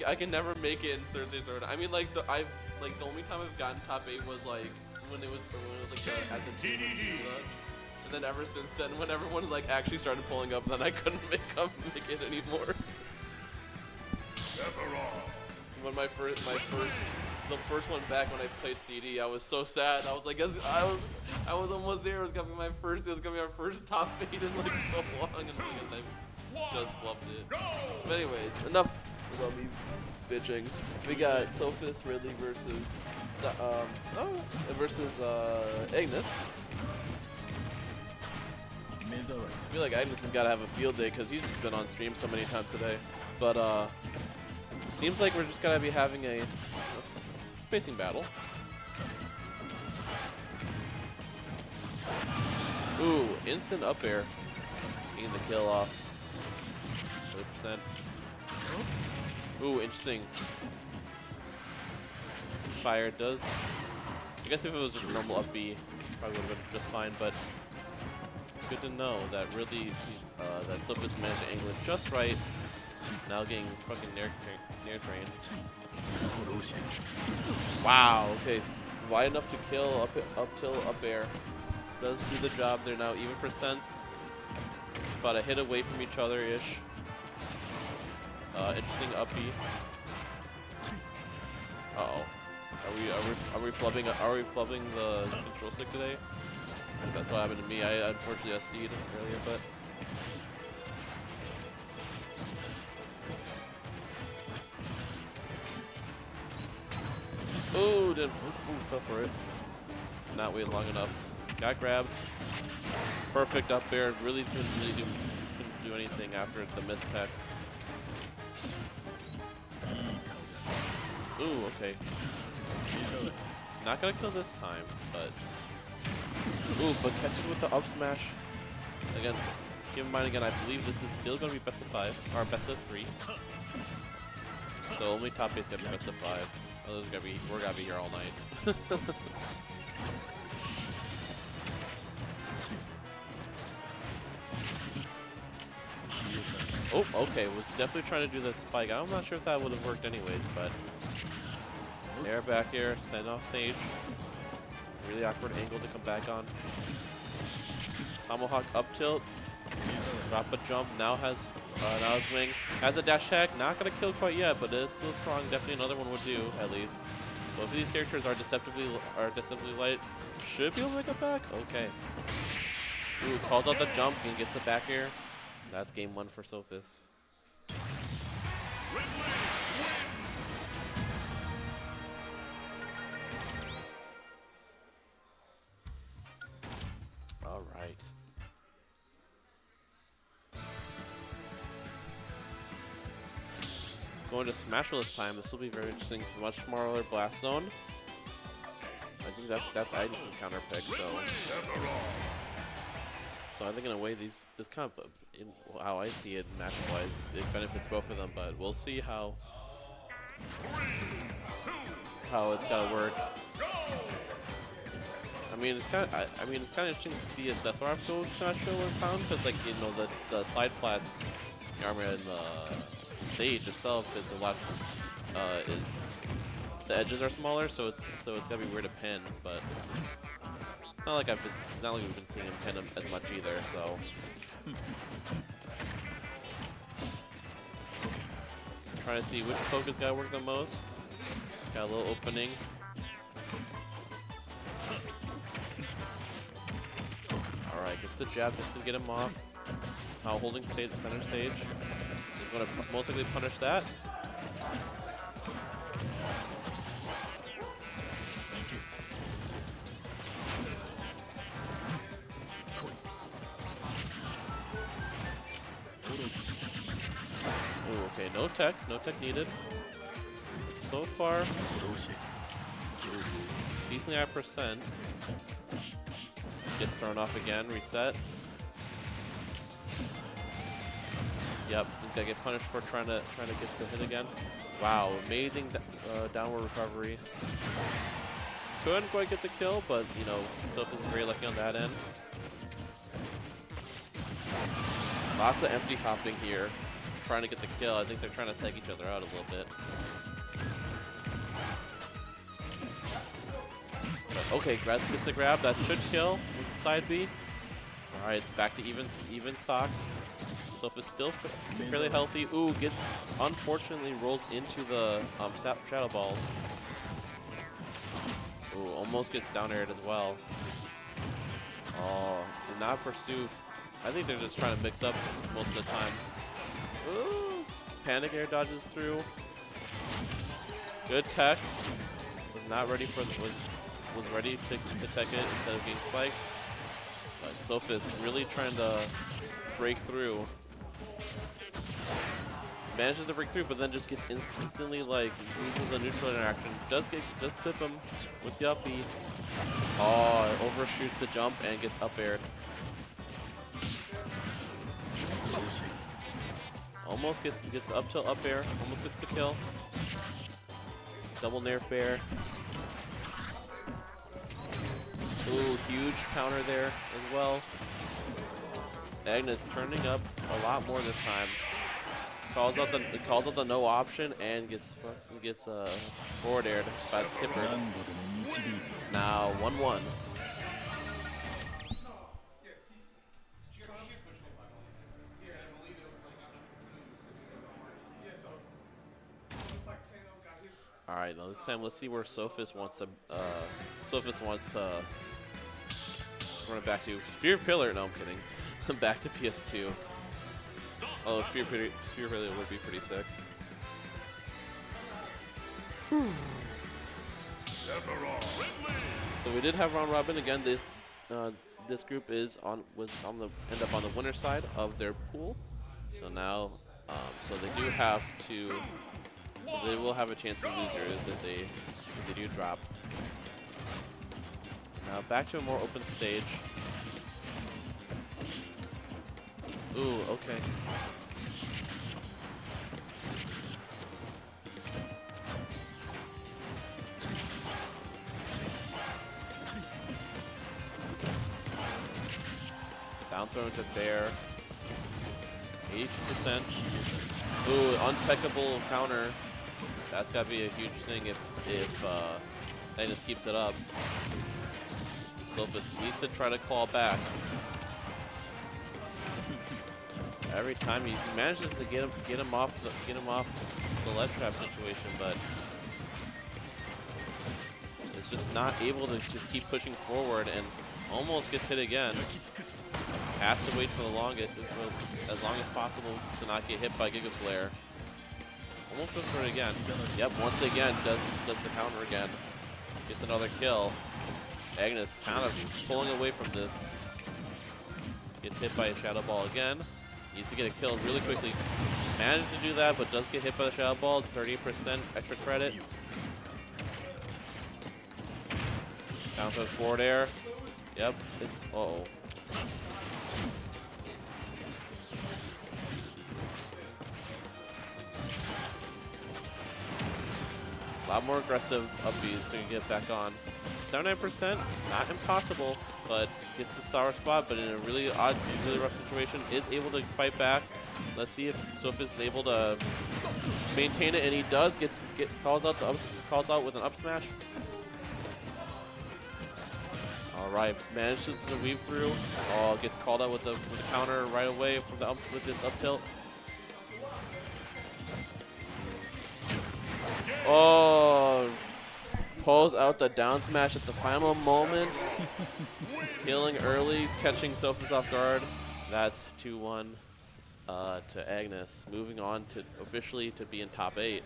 I can never make it in Thursday third. I mean, like the only time I've gotten top 8 was like when it was like at the team, and then ever since then, when everyone like actually started pulling up, then I couldn't make it anymore. When the first one back when I played CD, I was so sad. I was like, I was almost there. It was gonna be my first top 8 in like so long, and I just flubbed it. But anyways, enough about me bitching. We got Sophist, Ridley versus Agnes. I feel like Agnes has got to have a field day because he's just been on stream so many times today. But seems like we're just gonna be having a spacing battle. Ooh, instant up air, getting the kill off. 30%. Ooh, interesting. Fire does. I guess if it was just normal up B, probably would have been just fine. But good to know that really that Sophist managed to angle it just right. Now getting fucking nair trained. Wow. Okay, wide enough to kill up tilt up air. Does do the job. They're now even percents. About a hit away from each other ish. Interesting up B. Uh-oh. Are we flubbing the control stick today? That's what happened to me. I unfortunately SD'd earlier, but ooh, fell for it. Not waiting long enough. Got grabbed. Perfect up air. Really couldn't do anything after the mistech. Ooh, okay. Not gonna kill this time, but ooh, but catches with the up smash. Again, keep in mind again, I believe this is still gonna be best of 5 or best of 3. So only top 8's gonna be best of 5. Others we're gonna be here all night. Oh, okay. Was definitely trying to do the spike. I'm not sure if that would have worked anyways, but air back air, send off stage. Really awkward angle to come back on. Tomahawk up tilt. Drop a jump. Now has wing. Has a dash tag. Not gonna kill quite yet, but it is still strong. Definitely another one would do at least. Both of these characters are deceptively light. Should be able to make it back. Okay. Ooh, calls out the jump and gets the back air. That's game 1 for Sophist. All right. Going to Smash this time. This will be very interesting. Much smaller blast zone. I think that's Agnes' counter pick. So I think in a way this kind of, in how I see it match-wise, it benefits both of them. But we'll see how it's gotta work. I mean, it's kind of interesting to see a Sephiroth go Smash and Pound because, like, you know, the side plats, the armor and the stage itself is a lot. The edges are smaller, so it's gotta be weird to pin, but. Not like we've been seeing him pin him as much either, so. Trying to see which poke has got to work the most. Got a little opening. Alright, gets the jab just to get him off. Now holding stage, center stage. He's going to most likely punish that. Okay, no tech needed. So far, decently high percent. Gets thrown off again, reset. Yep, he's gotta get punished for trying to get the hit again. Wow, amazing downward recovery. Couldn't quite get the kill, but you know, Sophist is very lucky on that end. Lots of empty hopping here. trying to get the kill. I think they're trying to tag each other out a little bit. But okay, Gretz gets a grab. That should kill with the side B. All right, back to even stocks. Sophist still fairly healthy. Ooh, unfortunately rolls into the shadow balls. Ooh, almost gets down aired as well. Oh, did not pursue. I think they're just trying to mix up most of the time. Ooh, panic air dodges through. Good tech. Was not ready for was ready to tech it instead of being spiked. But Sophist really trying to break through. Manages to break through, but then just gets instantly like loses the neutral interaction. Does clip him with the up B. Oh, overshoots the jump and gets up aired. Almost gets up tilt up air. Almost gets the kill. Double nerf bear. Ooh, huge counter there as well. Agnes turning up a lot more this time. Calls out the no option and gets forward aired by the tipper. Now 1-1. All right, now this time let's see where Sophist wants to run it back to. Sphere Pillar. No, I'm kidding. Back to PS2. Oh, Sphere Pillar would be pretty sick. So we did have round robin again. This group was end up on the winner side of their pool. So now, so they do have to. So they will have a chance of losers if they do drop. Now back to a more open stage. Ooh, okay. Down throw to bear. 80%. Ooh, untechable counter. That's gotta be a huge thing if Agnes keeps it up. Sophist needs to try to claw back. Every time he manages to get him off the lead trap situation, but it's just not able to just keep pushing forward and almost gets hit again. Has to wait for as long as possible to not get hit by Giga Flare. Almost goes for it again. Yep, once again does the counter again. Gets another kill. Agnes kind of pulling away from this. Gets hit by a shadow ball again. Needs to get a kill really quickly. Manages to do that, but does get hit by the shadow ball. 30% extra credit. Down to forward air. Yep. Uh-oh. A lot more aggressive upbeats to get back on. 79%, not impossible, but gets the sour spot, but in a really odd, really rough situation, is able to fight back. Let's see if Sophist is able to maintain it, and he does. Calls out with an up smash. All right, manages to weave through. Oh, gets called out with the counter right away from with this up tilt. Oh, pulls out the down smash at the final moment. Killing early, catching Sophist off guard. That's 2-1 to Agnes. Moving on to officially to be in top 8.